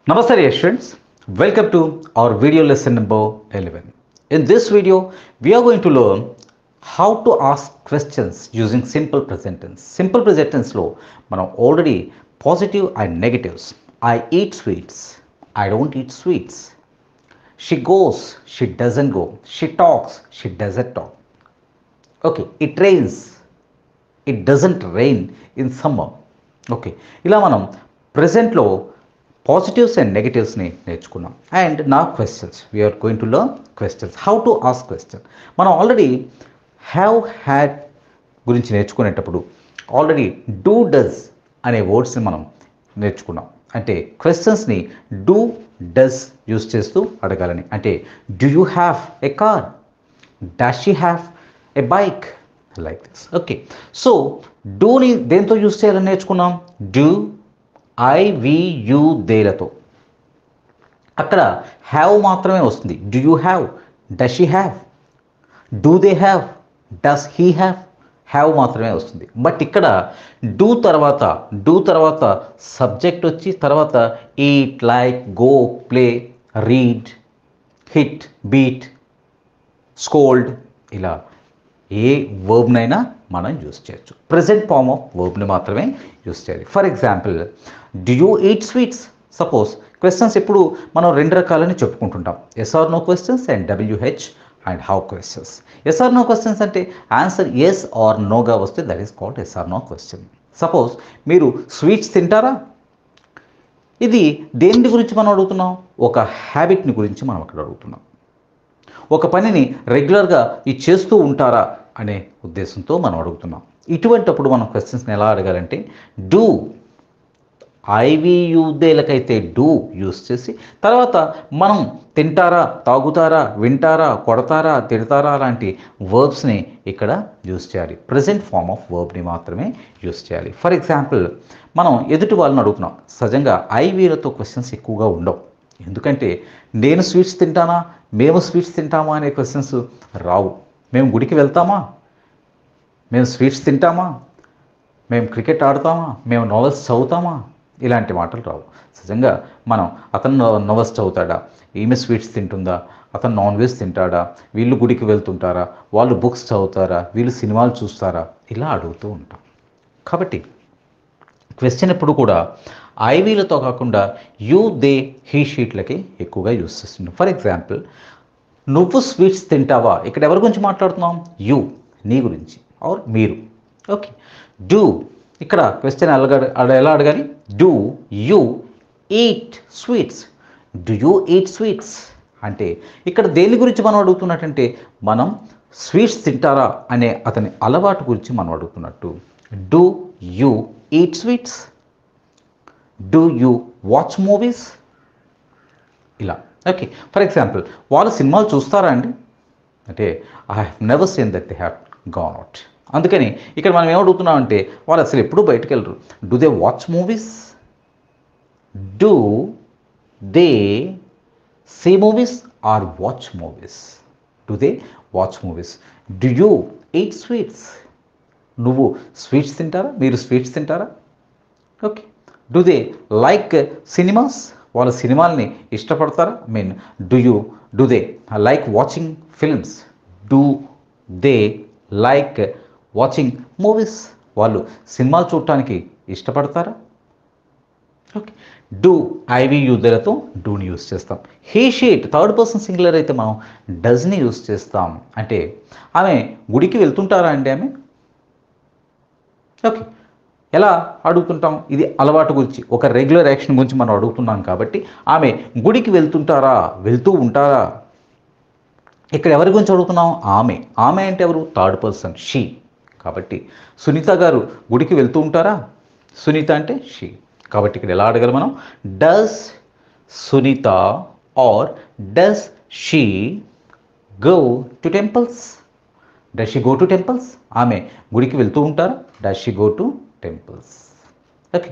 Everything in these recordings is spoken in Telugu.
Namaste dear students, welcome to our video lesson number 11. In this video, we are going to learn how to ask questions using simple present tense. Simple present tense లో మనం already positive and negatives. I eat sweets, I don't eat sweets. She goes, she doesn't go. She talks, she doesn't talk. Okay, it rains, it doesn't rain in summer. Okay, ఇలా మనం ప్రజెంట్లో పాజిటివ్స్ అండ్ నెగటివ్స్ని నేర్చుకున్నాం. అండ్ నా questions we are going to learn questions, how to ask question. మనం ఆల్రెడీ హ్యావ్ హ్యాడ్ గురించి నేర్చుకునేటప్పుడు ఆల్రెడీ డూ డస్ అనే వర్డ్స్ని మనం నేర్చుకున్నాం. అంటే క్వశ్చన్స్ని డూ డస్ యూస్ చేస్తూ అడగాలని. అంటే do you have a car, does she have a bike, like this. Okay, so డూని దేంతో యూస్ చేయాలని నేర్చుకున్నాం? డూ, ఐ, వి, యూ, దేలతో. అక్కడ హ్యావ్ మాత్రమే వస్తుంది. Do you have, does she have, do they have, does he have, have మాత్రమే వస్తుంది. బట్ ఇక్కడ డూ తర్వాత సబ్జెక్ట్ వచ్చి తర్వాత eat, like, go, play, read, hit, beat, scold, ఇలా ఏ వర్బ్నైనా మనం యూస్ చేయొచ్చు. ప్రజెంట్ ఫార్మ్ ఆఫ్ వర్బ్ని మాత్రమే యూస్ చేయాలి. For example, do you eat sweets. Suppose questions ఎప్పుడు మనం రెండు రకాలని చెప్పుకుంటుంటాం, yes or no questions and WH and how questions. Yes or no questions అంటే ఆన్సర్ ఎస్ ఆర్ నోగా వస్తే that is called yes or no question. Suppose మీరు స్వీట్స్ తింటారా, ఇది దేని గురించి మనం అడుగుతున్నాం? ఒక హ్యాబిట్ని గురించి మనం అక్కడ అడుగుతున్నాం. ఒక పనిని రెగ్యులర్గా ఇది చేస్తూ ఉంటారా అనే ఉద్దేశంతో మనం అడుగుతున్నాం. ఇటువంటప్పుడు మనం క్వశ్చన్స్ని ఎలా అడగాలంటే డూ, ఐవియుదేలకైతే డూ యూస్ చేసి తర్వాత మనం తింటారా, తాగుతారా, వింటారా, కొడతారా, తిడతారా లాంటి వర్బ్స్ని ఇక్కడ యూస్ చేయాలి. ప్రజెంట్ ఫార్మ్ ఆఫ్ వర్బ్ని మాత్రమే యూస్ చేయాలి. ఫర్ ఎగ్జాంపుల్, మనం ఎదుటి వాళ్ళని అడుగుతున్నాం. సహజంగా ఐవీలతో క్వశ్చన్స్ ఎక్కువగా ఉండవు. ఎందుకంటే నేను స్వీట్స్ తింటానా, మేము స్వీట్స్ తింటామా అనే క్వశ్చన్స్ రావు. మేము గుడికి వెళ్తామా, మేము స్వీట్స్ తింటామా, మేము క్రికెట్ ఆడతామా, మేము నోవెల్స్ చదువుతామా, ఇలాంటి మాటలు రావు. సహజంగా మనం అతను నోవెల్స్ చదువుతాడా, ఈమె స్వీట్స్ తింటుందా, అతను నాన్ వెజ్ తింటాడా, వీళ్ళు గుడికి వెళ్తుంటారా, వాళ్ళు బుక్స్ చదువుతారా, వీళ్ళు సినిమాలు చూస్తారా, ఇలా అడుగుతూ ఉంటాం. కాబట్టి క్వశ్చన్ ఎప్పుడు కూడా ఐవీలతో కాకుండా యూ, దే, హీ, షీట్లకి ఎక్కువగా యూస్ చేస్తున్నాం. ఫర్ ఎగ్జాంపుల్, నువ్వు స్వీట్స్ తింటావా, ఇక్కడ ఎవరి గురించి మాట్లాడుతున్నాం? యూ, నీ గురించి, ఆర్ మీరు. ఓకే, డూ, ఇక్కడ క్వశ్చన్ ఎలా అడగాలి? Do you eat sweets, do you eat sweets అంటే ఇక్కడ దేని గురించి మనం అడుగుతున్నట్టంటే మనం స్వీట్స్ తింటారా అనే అతని అలవాటు గురించి మనం అడుగుతున్నట్టు. Do you eat sweets, do you watch movies, ఇలా. ఓకే, ఫర్ ఎగ్జాంపుల్, వాళ్ళు సినిమాలు చూస్తారా అండి అంటే I have never seen that they have gone out. అందుకని ఇక్కడ మనం ఏమడుగుతున్నాం అంటే వాళ్ళు అసలు ఎప్పుడు బయటకు వెళ్ళరు. Do they watch movies, do they see movies or watch movies, do they watch movies. Do you eat sweets, నువ్వు స్వీట్స్ తింటారా, మీరు స్వీట్స్ తింటారా. Okay, do they like cinemas, వాళ్ళ సినిమాల్ని ఇష్టపడతారా. Do they like watching films, do they like watching movies, వాళ్ళు సినిమాలు చూడటానికి ఇష్టపడతారా. ఓకే, డూ, ఐవియుదేలతో డూని యూస్ చేస్తాం. He, she it third person singular అయితే మనం డస్ని యూస్ చేస్తాం. అంటే ఆమె గుడికి వెళ్తుంటారా అండి ఆమె. ఓకే, ఎలా అడుగుతుంటాం? ఇది అలవాటు గురించి, ఒక రెగ్యులర్ యాక్షన్ గురించి మనం అడుగుతున్నాం కాబట్టి ఆమె గుడికి వెళ్తూ ఉంటారా. ఇక్కడ ఎవరి గురించి అడుగుతున్నాం? ఆమె. ఆమె అంటే ఎవరు? Third person, she. కాబట్టి సునీత గారు గుడికి వెళ్తూ ఉంటారా, సునీత అంటే షీ. కాబట్టి ఇక్కడ ఎలా అడగాలి మనం? Does Sunita or does she go to temples, does she go to temples, ఆమె గుడికి వెళ్తూ ఉంటారా, does she go to temples. Okay,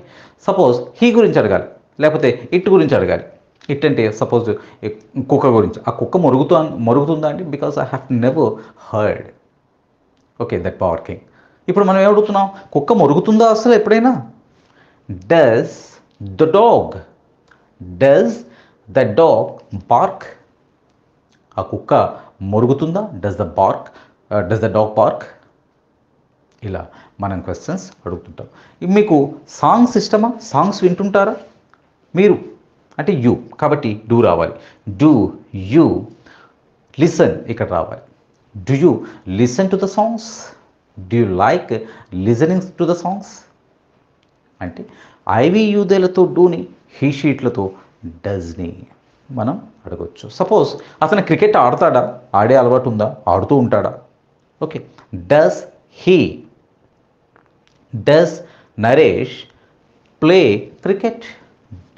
suppose he గురించి అడగాలి, లేకపోతే ఇట్ గురించి అడగాలి. ఇట్ అంటే సపోజ్ కుక్క గురించి, ఆ కుక్క మరుగుతుందా అండి, because I have never heard. Okay, that power king. ఇప్పుడు మనం ఏమడుగుతున్నాం? కుక్క మరుగుతుందా అసలు ఎప్పుడైనా? Does the dog does the dog bark? ఆ కుక్క మొరుగుతుందా? Does the dog bark? ఇలా మనం క్వశ్చన్స్ అడుగుతుంటాం. మీకు సాంగ్స్ ఇష్టమా? సాంగ్స్ వింటుంటారా మీరు? అంటే యూ కాబట్టి డూ రావాలి. డూ యూ లిసన్ ఇక్కడ రావాలి. Do you listen to the songs? Do you like listening to the songs? అంటే ఐవి యూదేలతో డూని, హీ షీట్లతో డస్ని మనం అడగొచ్చు. సపోజ్ అతను క్రికెట్ ఆడతాడా? ఆడే అలవాటు ఉందా? ఆడుతూ ఉంటాడా? Okay. Does Naresh play cricket?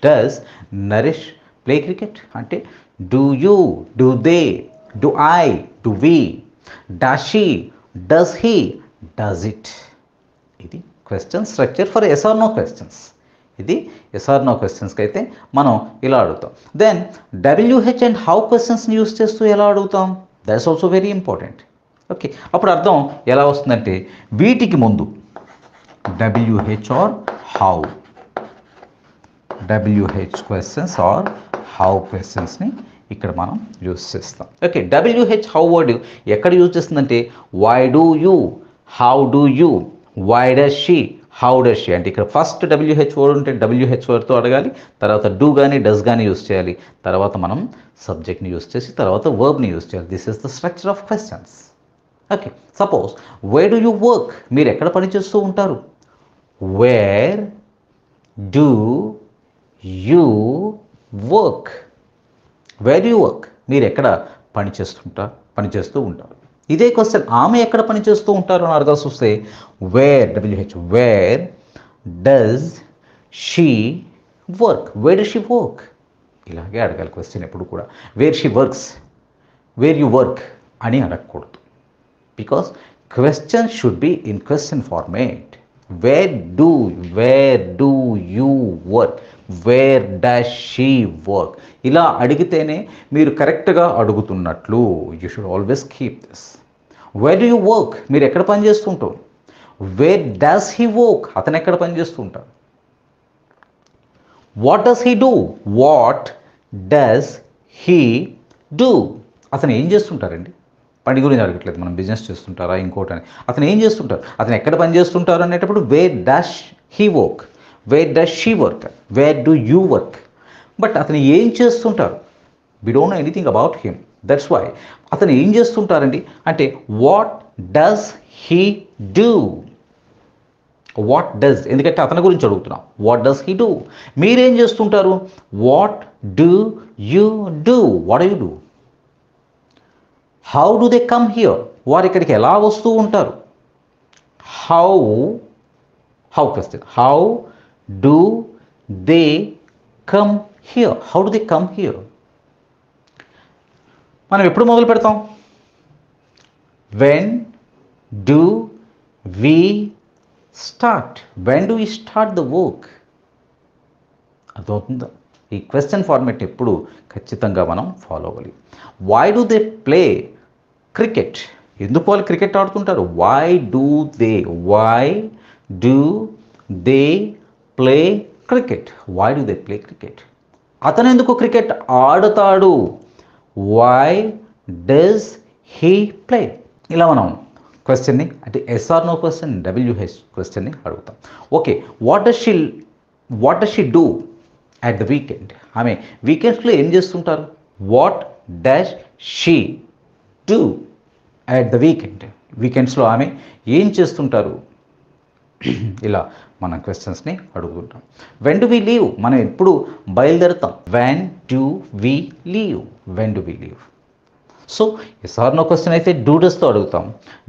Does Naresh play cricket? అంటే do you, do they, do I, do we, does she, does he, does it. ఇది question structure for yes or no questions. ఇది ఎస్ ఆర్ నో క్వశ్చన్స్కి అయితే మనం ఇలా అడుగుతాం. దెన్ డబ్ల్యూహెచ్ అండ్ హౌ క్వశ్చన్స్ని యూస్ చేస్తూ ఎలా అడుగుతాం? That's also very important. Okay, అప్పుడు అర్థం ఎలా వస్తుందంటే వీటికి ముందు WH or how, WH questions are how క్వశ్చన్స్ని ఇక్కడ మనం యూస్ చేస్తాం. ఓకే, డబ్ల్యూహెచ్ హౌ వర్డ్ ఎక్కడ యూజ్ చేస్తుందంటే why do you, how do you, why does she, how does she. అంటే ఇక్కడ ఫస్ట్ డబ్ల్యూహెచ్ వర్డ్ ఉంటే డబ్ల్యూహెచ్ వర్డ్తో అడగాలి, తర్వాత డూ కానీ డస్ కానీ యూస్ చేయాలి, తర్వాత మనం సబ్జెక్ట్ని యూస్ చేసి తర్వాత వర్బ్ని యూస్ చేయాలి. This is the structure of questions. Okay, suppose wear do you work? మీరు ఎక్కడ పని చేస్తూ ఉంటారు? Wear do you work? Wear you work? మీరు ఎక్కడ పనిచేస్తూ ఉంటారు. ఇదే క్వశ్చన్ ఆమె ఎక్కడ పనిచేస్తూ ఉంటారు అని అడగాల్సి వస్తే where does she work? Where does she work? ఇలాగే అడగాలి క్వశ్చన్ ఎప్పుడు కూడా. Where she works, where you work అని అడగకూడదు. Because question should be in question format. Where do you work, where does she work? ఇలా అడిగితేనే మీరు కరెక్ట్గా అడుగుతున్నట్లు. You should always keep this. Where do you work? మీరు ఎక్కడ పని చేస్తుంటారు? Where does he work? అతను ఎక్కడ పని చేస్తుంటారు? What does he do? What does he do? అతను ఏం చేస్తుంటారండి? పని గురించి అడగట్లేదు, మనం బిజినెస్ చేస్తుంటారా ఇంకోటి అని. అతను ఏం చేస్తుంటారు, అతను ఎక్కడ పని చేస్తుంటారు అనేటప్పుడు where does he work, where does she work, where do you work. But అతను ఏం చేస్తుంటారు? We don't know anything about him. That's why అతను ఏం చేస్తుంటారండి అంటే what does he do. What does, ఎందుకంటే అతని గురించి అడుగుతున్నాం. What does he do? మీరేం చేస్తుంటారు? What do you do? What you do? How do they come here? వారు ఇక్కడికి ఎలా వస్తూ ఉంటారు? How question. How do they come here? How do they come here? మనం ఎప్పుడు మొదలు పెడతాం? When do we start? When do we start the work? అర్థమవుతుందా? ఈ క్వశ్చన్ ఫార్మేట్ ఎప్పుడు ఖచ్చితంగా మనం ఫాలో అవ్వాలి. Why do they play cricket? ఎందుకు వాళ్ళు క్రికెట్ ఆడుతుంటారు? Why do they play cricket? Why do they play cricket? అతను ఎందుకు క్రికెట్ ఆడుతాడు? Why does he play? ఇలా మనం క్వశ్చన్ని అంటే ఎస్ఆర్ నో క్వశ్చన్, డబ్ల్యూహెచ్ క్వశ్చన్ని అడుగుతాం. Okay, what does she do at the weekend? ఆమె వీకెండ్స్లో ఏం చేస్తుంటారు? What does she do at the weekend? వీకెండ్స్లో ఆమె ఏం చేస్తుంటారు? ఇలా మనం క్వశ్చన్స్ని అడుగుతుంటాం. When do we leave? మనం ఎప్పుడు బయలుదేరుతాం? When do we leave? When do we leave? So yes or no question అయితే డూ డస్తో అడుగుతాం.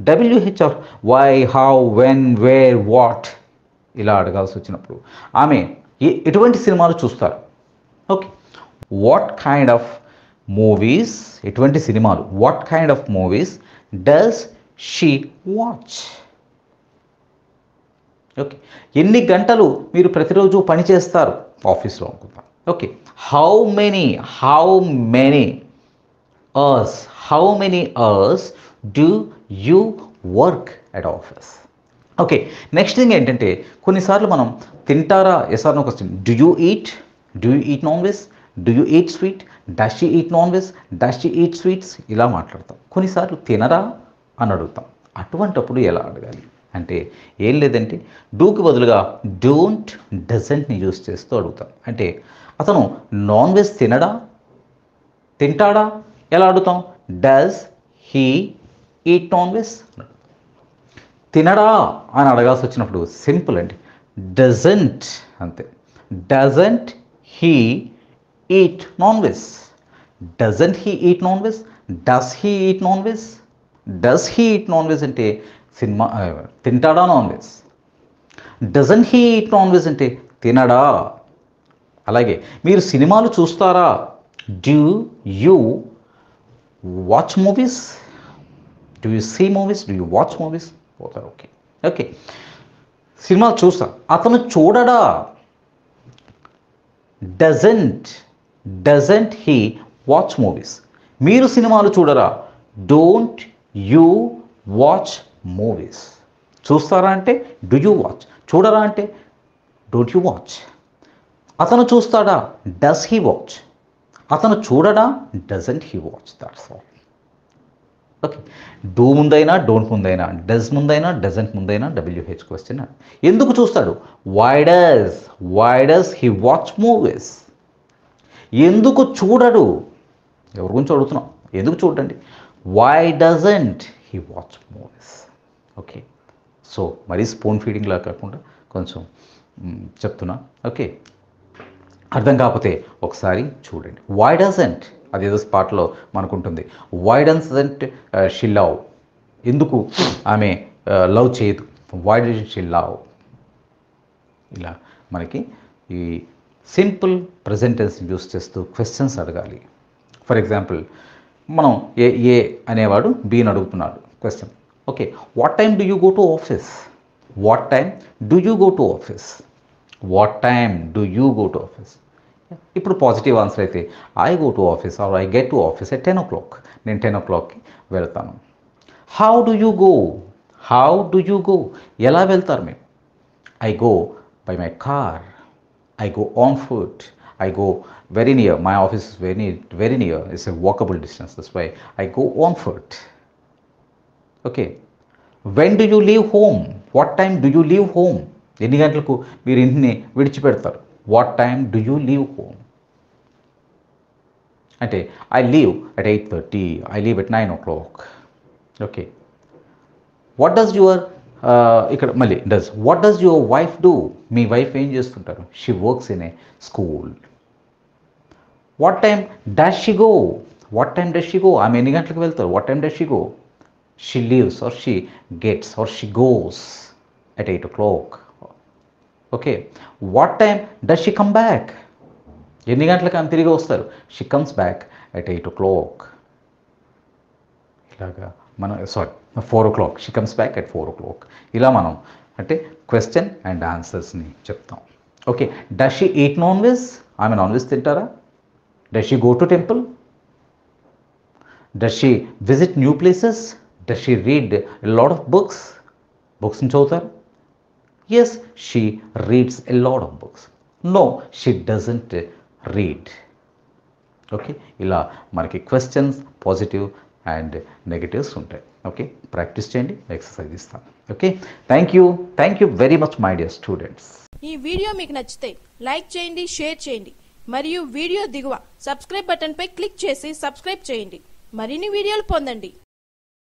WH or why, how, when, where, what ఇలా అడగాల్సి వచ్చినప్పుడు ఆమె ఎటువంటి సినిమాలు చూస్తారు? Okay, what kind of movies, ఎటువంటి సినిమాలు, what kind of movies does she watch? Okay, ఎన్ని గంటలు మీరు ప్రతిరోజు పని చేస్తారు ఆఫీస్లో అనుకుందాం. Okay, how many hours do you work at office? Okay, next thing ఏంటంటే కొన్నిసార్లు మనం తింటారా yes or no question. Do you eat? Do you eat non veg, do you eat sweet, does she eat non veg, does she eat sweets, ఇలా మాట్లాడతాం. కొన్నిసార్లు తినరా అని అడుగుతాం. అటువంటప్పుడు ఎలా అడగాలి అంటే ఏం లేదంటే డూకి బదులుగా డోంట్, డజంట్ని యూస్ చేస్తూ అడుగుతాం. అంటే అతను నాన్ వెజ్ తినడా, తింటాడా, ఎలా అడుగుతాం? Does he eat non veg. తినడా అని అడగాల్సి వచ్చినప్పుడు సింపుల్ అండి, డజంట్ అంతే. Doesn't he eat non veg, doesn't he eat non veg, does he eat non veg. Does he eat non veg అంటే సినిమా తింటాడా non veg. Doesn't he eat non veg అంటే తినడా. అలాగే మీరు సినిమాలు చూస్తారా, do you watch movies, do you see movies, do you watch movies, పోతారు. ఓకే ఓకే, సినిమాలు చూస్తా. అతను చూడడా, డజంట్ హీ వాచ్ మూవీస్. మీరు సినిమాలు చూడరా, డోంట్ యూ వాచ్ మూవీస్. చూస్తారా అంటే డూ యూ వాచ్, చూడరా అంటే డోంట్ యూ వాచ్. అతను చూస్తాడా, డస్ హీ వాచ్. అతను చూడడా, doesn't he watch. That's all. Okay, do ముందైనా డోంట్ ముందైనా, డస్ ముందైనా డజంట్ ముందైనా WH క్వశ్చన్. ఎందుకు చూస్తాడు, why does he watch movies. ఎందుకు చూడడు, ఎవరి గురించి అడుగుతున్నాం, ఎందుకు చూడండి, why doesn't he watch movies. Okay, so మరీ స్పూన్ ఫీడింగ్లా కాకుండా కొంచెం చెప్తున్నా. ఓకే, అర్థం కాకపోతే ఒకసారి చూడండి. వై డజంట్, అదేదో స్పాట్లో మనకుంటుంది. వై డజంట్ షీ లవ్, ఎందుకు ఆమె లవ్ చేయదు, వై డజంట్ షీ లవ్. ఇలా మనకి ఈ సింపుల్ ప్రెజెంట్ టెన్స్ యూస్ చేస్తూ క్వశ్చన్స్ అడగాలి. ఫర్ ఎగ్జాంపుల్ మనం ఏ అనేవాడు బిని అడుగుతున్నాడు question. Okay, what time do you go to office, what time do you go to office, what time do you go to office. ఇప్పుడు పాజిటివ్ ఆన్సర్ అయితే I go to office or I get to office at 10 o'clock, నేను 10 o'clockకి వెళ్తాను. How do you go, how do you go, ఎలా వెళ్తారు మీరు? I go by my car, I go on foot, I go very near, my office is very near, it's a walkable distance, that's why I go on foot. Okay, when do you leave home, what time do you leave home, ఎన్ని గంటలకు మీరు ఇంటిని విడిచిపెడతారు, what time do you leave home. అంటే I leave at 8:30, I leave at 9 o'clock. Okay, what does your ఇక్కడ మళ్ళీ does, what does your wife do, me wife ఏం చేస్తుంటారు, she works in a school. What time does she go, what time does she go, ఆమె ఎన్ని గంటలకు వెళ్తారు, what time does she go. She leaves or she gets or she goes at 8 o'clock. Okay, what time does she come back, ఎన్ని గంటలకు ఆమె తిరిగి వస్తారు, she comes back at 8 o'clock. ఇలాగా మనం 4 o'clock, she comes back at 4 o'clock. ఇలా మనం అంటే క్వశ్చన్ అండ్ ఆన్సర్స్ని చెప్తాం. Okay, does she eat non veg, ఆమె నాన్ వెజ్ తింటారా. Does she go to temple, does she visit new places, does she read a lot of books, బుక్స్ని చదువుతారు. Yes, she reads a lot of books. No, she doesn't read. Okay, ఇలా మనకి క్వశ్చన్స్ పాజిటివ్ అండ్ నెగటివ్స్ ఉంటాయి. ఓకే, ప్రాక్టీస్ చేయండి, ఎక్సర్సైజ్ ఇస్తాను. Okay, thank you very much my dear students. ఈ వీడియో మీకు నచ్చితే లైక్ చేయండి, షేర్ చేయండి మరియు వీడియో దిగువ సబ్స్క్రైబ్ బటన్ పై క్లిక్ చేసి సబ్స్క్రైబ్ చేయండి. మరిన్ని వీడియోలు పొందండి.